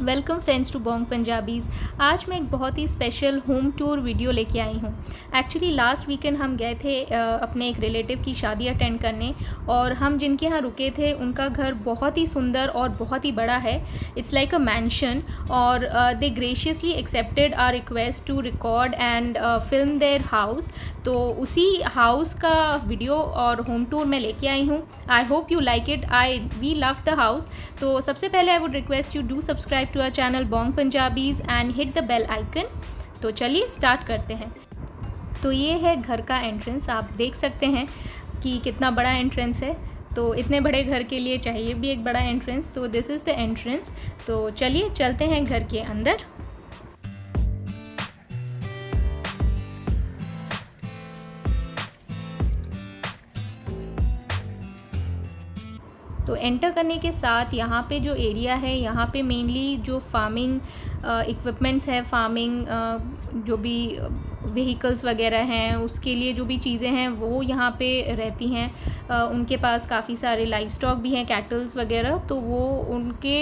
Welcome friends to Bong Punjabis. आज मैं एक बहुत ही स्पेशल होम टूर वीडियो लेके आई हूँ। एक्चुअली लास्ट वीकेंड हम गए थे अपने एक रिलेटिव की शादी अटेंड करने, और हम जिनके यहाँ रुके थे उनका घर बहुत ही सुंदर और बहुत ही बड़ा है। इट्स लाइक अ मैंशन, और they graciously accepted our request to record and film their house. तो उसी हाउस का वीडियो और होम टूर मैं लेके आई हूँ। I hope you like it. We love the house. तो सबसे पहले I would request you do subscribe to our channel Bong Punjabis and hit the bell icon. तो चलिए स्टार्ट करते हैं। तो ये है घर का एंट्रेंस। आप देख सकते हैं कि कितना बड़ा एंट्रेंस है। तो इतने बड़े घर के लिए चाहिए भी एक बड़ा एंट्रेंस। तो दिस इज़ द एंट्रेंस। तो चलिए चलते हैं घर के अंदर। तो एंटर करने के साथ यहाँ पे जो एरिया है, यहाँ पे मेनली जो फार्मिंग इक्विपमेंट्स है, फार्मिंग जो भी व्हीकल्स वगैरह हैं, उसके लिए जो भी चीज़ें हैं वो यहाँ पे रहती हैं। उनके पास काफ़ी सारे लाइव स्टॉक भी हैं, कैटल्स वगैरह, तो वो उनके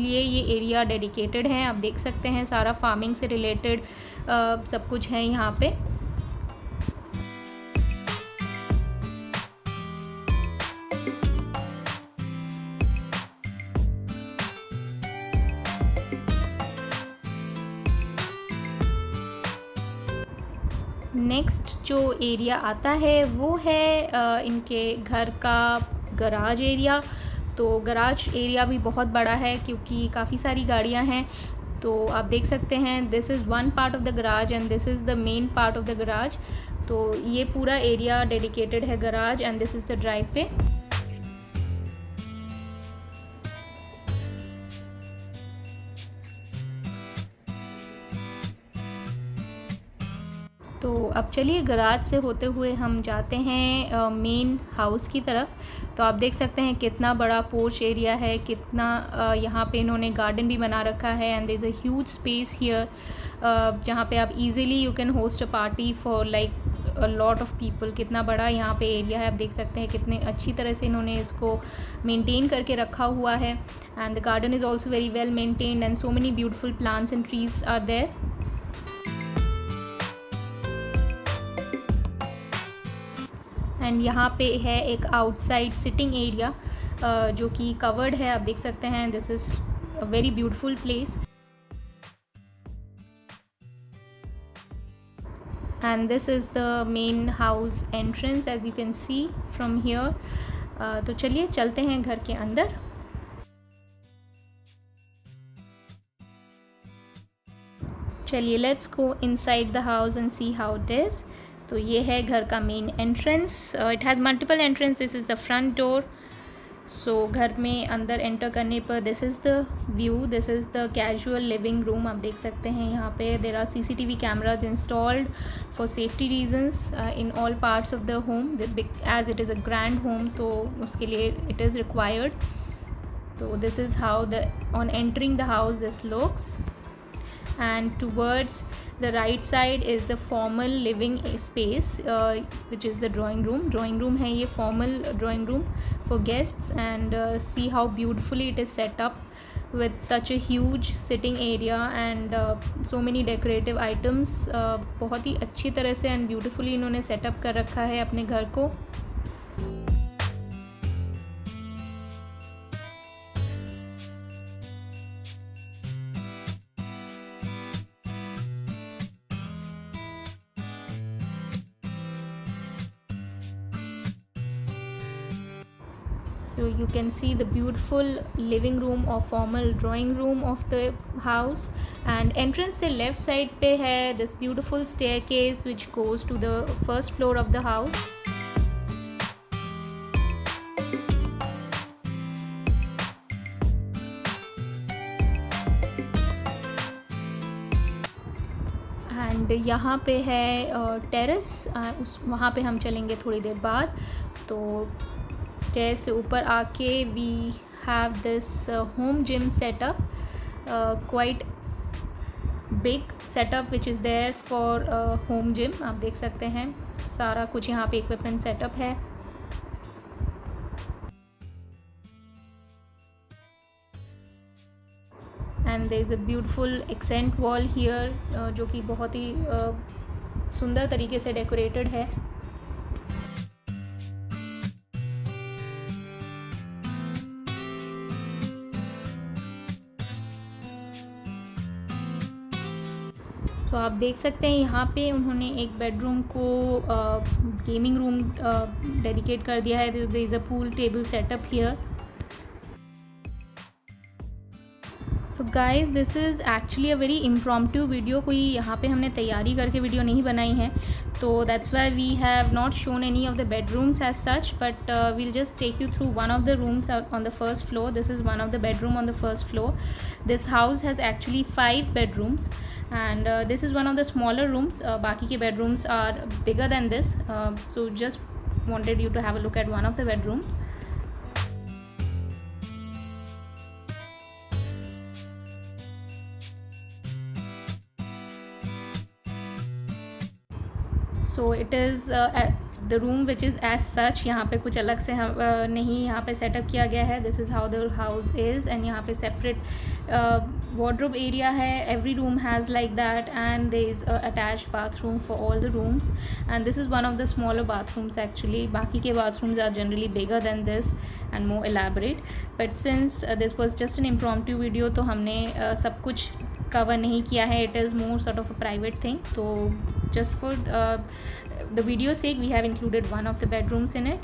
लिए ये एरिया डेडिकेटेड है। आप देख सकते हैं सारा फार्मिंग से रिलेटेड सब कुछ है यहाँ पे। नेक्स्ट जो एरिया आता है वो है इनके घर का गराज एरिया। तो गराज एरिया भी बहुत बड़ा है क्योंकि काफ़ी सारी गाड़ियां हैं। तो आप देख सकते हैं this is one part of the garage and this is the main part of the garage. तो ये पूरा एरिया डेडिकेटेड है garage, and this is the driveway. तो अब चलिए गराज से होते हुए हम जाते हैं मेन हाउस की तरफ। तो आप देख सकते हैं कितना बड़ा पोर्च एरिया है, कितना यहाँ पे इन्होंने गार्डन भी बना रखा है, and there is a huge space here जहाँ पे आप easily you can host a party for like a lot of people. कितना बड़ा यहाँ पे एरिया है, आप देख सकते हैं कितने अच्छी तरह से इन्होंने इसको मेंटेन करके रखा हुआ है। And the garden is also very well maintained and so many beautiful plants and trees are there. एंड यहाँ पे है एक आउटसाइड सिटिंग एरिया जो कि कवर्ड है, आप देख सकते हैं। This is a very beautiful place, and this is the main house entrance as you can see from here. तो चलिए चलते हैं घर के अंदर। चलिए let's go inside the house and see how it is. तो ये है घर का main entrance. It has multiple entrance. This is the front door. So घर में अंदर एंटर करने पर this is the view. This is the casual living room. आप देख सकते हैं यहाँ पे there are CCTV cameras installed for safety reasons in all parts of the home, as it is a grand home, तो उसके लिए इट इज़ रिक्वायर्ड। तो this is how the on entering the house this looks. And towards the right side is the formal living space, which is the drawing room है ये formal drawing room for guests, and see how beautifully it is set up with such a huge sitting area and so many decorative items। बहुत ही अच्छी तरह से and beautifully इन्होंने setup कर रखा है अपने घर को। So you can see the beautiful living room or formal drawing room of the house, and entrance से left side पे है this beautiful staircase which goes to the first floor of the house. And यहाँ पे है terrace, उस वहाँ पे हम चलेंगे थोड़ी देर बाद। तो स्टेयर से ऊपर आके we have this home gym setup, quite big setup which is there for home gym. आप देख सकते हैं सारा कुछ यहाँ पे इक्विपमेंट सेटअप है। And there is a beautiful accent wall here, जो कि बहुत ही सुंदर तरीके से डेकोरेटेड है. तो आप देख सकते हैं यहाँ पे उन्होंने एक बेडरूम को गेमिंग रूम डेडिकेट कर दिया है. There is a pool table setup here. So guys, this is actually a very impromptu video. कोई यहाँ पे हमने तैयारी करके वीडियो नहीं बनाई है, तो that's why we have not shown any of the bedrooms as such, but we'll just take you through one of the rooms on the first floor. This is one of the bedroom on the first floor. This house has actually 5 bedrooms and this is one of the smaller rooms. बाकी के bedrooms are bigger than this, so just wanted you to have a look at one of the bedroom. So it is the room which is as such. यहाँ पे कुछ अलग से नहीं यहाँ पे सेटअप किया गया है. This is how the house is, and यहाँ पे separate wardrobe area है. Every room has like that, and there is a attached bathroom for all the rooms, and this is one of the smaller bathrooms actually. बाकी के bathrooms are generally bigger than this and more elaborate, but since this was just an impromptu video, तो हमने सब कुछ cover नहीं किया है. It is more sort of a private thing, तो just for the video sake we have included one of the bedrooms in it.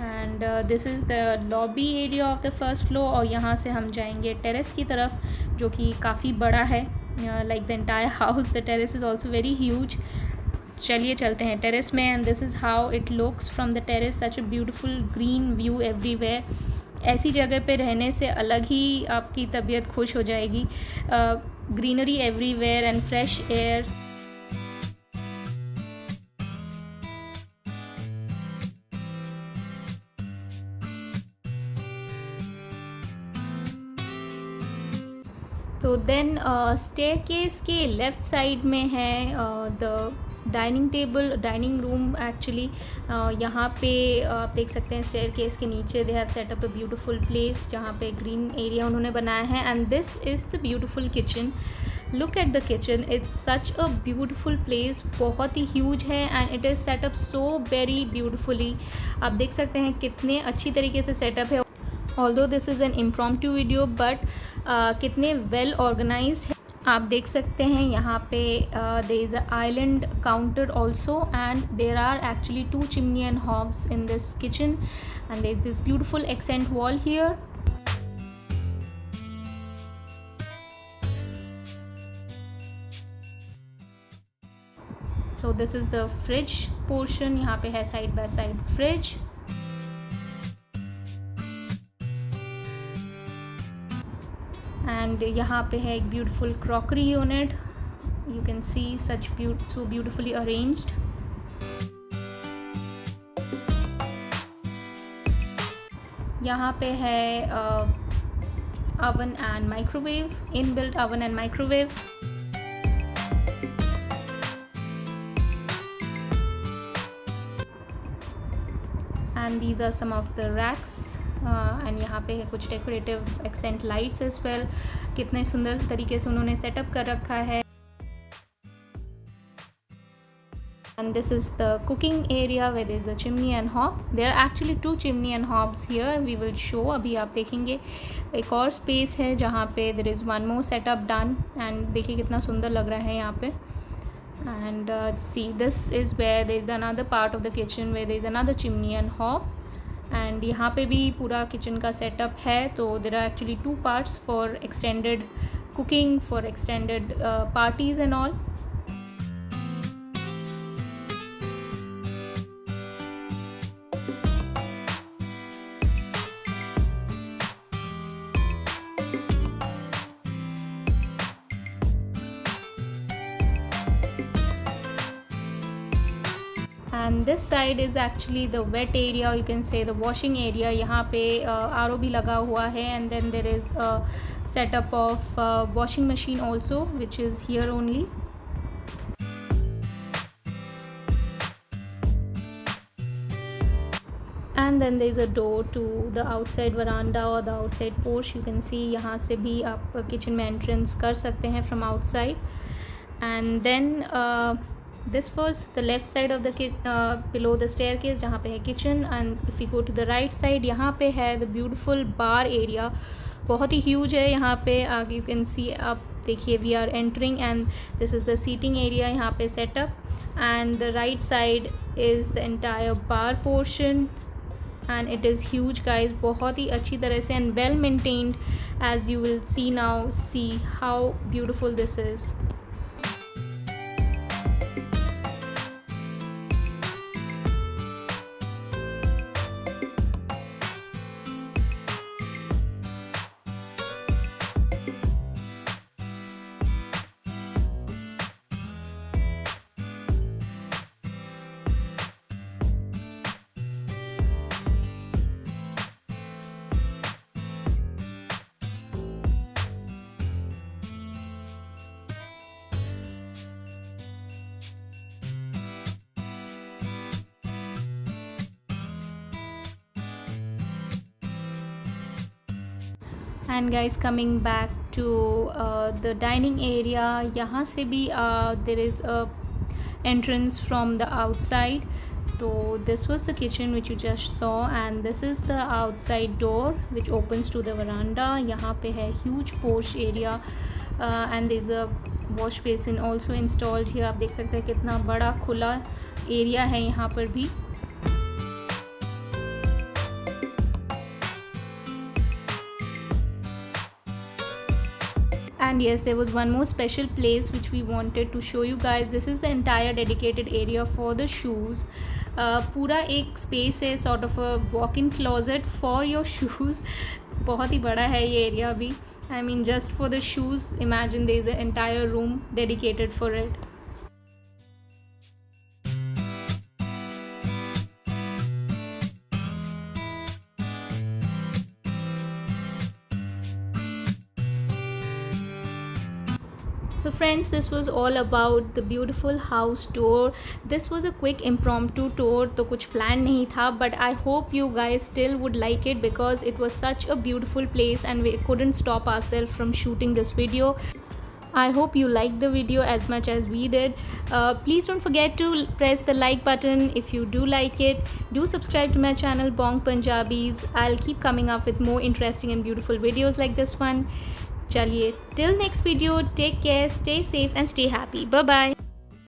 And this is the lobby area of the first floor, और यहाँ से हम जाएंगे terrace की तरफ, जो कि काफ़ी बड़ा है. like the entire house, the terrace is also very huge. चलिए चलते हैं टेरेस में. And this is how it looks from the terrace. Such a beautiful green view everywhere. ऐसी जगह पे रहने से अलग ही आपकी तबीयत खुश हो जाएगी. Greenery everywhere and fresh air. तो देन स्टेयरकेस के लेफ़्ट साइड में है द डाइनिंग रूम एक्चुअली. यहाँ पे आप देख सकते हैं स्टेयरकेस के नीचे they have set up a beautiful place, जहाँ पे ग्रीन एरिया उन्होंने बनाया है. And this is the beautiful kitchen. Look at the kitchen. It's such a beautiful place. बहुत ही ह्यूज है and it is setup so very beautifully. आप देख सकते हैं कितने अच्छी तरीके से सेटअप है. Although this is an impromptu video, but कितने वेल ऑर्गेनाइज्ड है आप देख सकते हैं. यहाँ पे there is a island counter also, and there are actually 2 chimney and hobs in this kitchen, and there is this beautiful accent wall here. So this is the fridge portion. यहाँ पे है side by side fridge. And यहाँ पे है एक beautiful crockery unit. You can C such so beautifully arranged. यहाँ पे है oven and microwave, inbuilt oven and microwave. And these are some of the racks. And यहाँ पे है कुछ decorative accent lights as well. कितने सुंदर तरीके से उन्होंने सेटअप कर रखा है. And this is the cooking area where there is a chimney and hob. There are actually 2 chimney and hobs here. We will show. अभी आप देखेंगे एक और स्पेस है जहाँ पे there is one more setup done. And देखिए कितना सुंदर लग रहा है यहाँ पे. And see, this is where there is another part of the kitchen where there is another chimney and hob. And यहाँ पे भी पूरा किचन का सेटअप है. तो there are actually 2 parts for extended cooking, for extended parties and all. And this side is actually the wet area, or you can say the washing area. यहाँ पे RO भी लगा हुआ है. And then there is a setup of washing machine also, which is here only. and then there is a door to the outside veranda or the outside porch. You can see यहाँ से भी आप kitchen में entrance कर सकते हैं from outside. And then this was the left side of the below the staircase जहाँ पे है kitchen. And if we go to the right side, यहाँ पे है the beautiful bar area. बहुत ही huge है यहाँ पे. आगे you can see, आप देखिए, we are entering and this is the seating area यहाँ पे setup. And the right side is the entire bar portion and it is huge guys, बहुत ही अच्छी तरह से and well maintained, as you will see now. See how beautiful this is. And guys, coming back to the dining area, यहाँ से भी there is a entrance from the outside. So this was the kitchen which you just saw and this is the outside door which opens to the veranda. यहाँ पे है huge porch area and there is a wash basin also installed here. आप देख सकते हैं कितना बड़ा खुला area है यहाँ पर भी. And yes, there was one more special place which we wanted to show you guys. This is the entire dedicated area for the shoes. पूरा एक space है, sort of a walk-in closet for your shoes. बहुत ही बड़ा है ये area भी. I mean, just for the shoes, imagine there is an entire room dedicated for it. So friends, this was all about the beautiful house tour. This was a quick impromptu tour, तो कुछ plan नहीं था, but I hope you guys still would like it because it was such a beautiful place and we couldn't stop ourselves from shooting this video. I hope you liked the video as much as we did. Please don't forget to press the like button if you do like it. Do subscribe to my channel Bong Punjabis. I'll keep coming up with more interesting and beautiful videos like this one. Chaliye, till next video, take care, stay safe and stay happy. Bye bye.